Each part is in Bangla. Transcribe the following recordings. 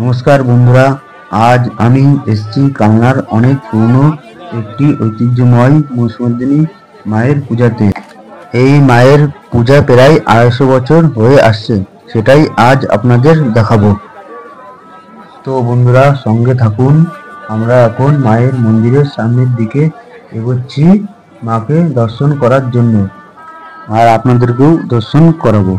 নমস্কার বন্ধুরা, আজ আমি এসেছি কালনার অনেক পুরনো একটি ঐতিহ্যময় মৌসুমী মায়ের পূজাতে। এই মায়ের পূজা প্রায় 250 বছর হয়ে আসছে, সেটাই আজ আপনাদের দেখাবো। তো বন্ধুরা সঙ্গে থাকুন। আমরা এখন মায়ের মন্দিরের সামনের দিকে এগোচ্ছি মাকে দর্শন করার জন্য, আর আপনাদেরকেও দর্শন করাবো।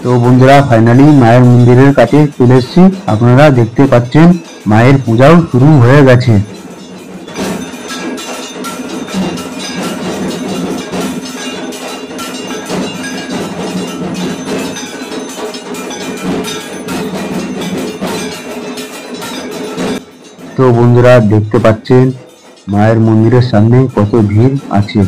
তো বন্ধুরা ফাইনালি মায়ের মন্দিরের কাছে চলে এসেছি। আপনারা দেখতে পাচ্ছেন মায়ের পূজাও শুরু হয়ে গেছে। তো বন্ধুরা দেখতে পাচ্ছেন মায়ের মন্দিরের সামনে কত ভিড় আছে।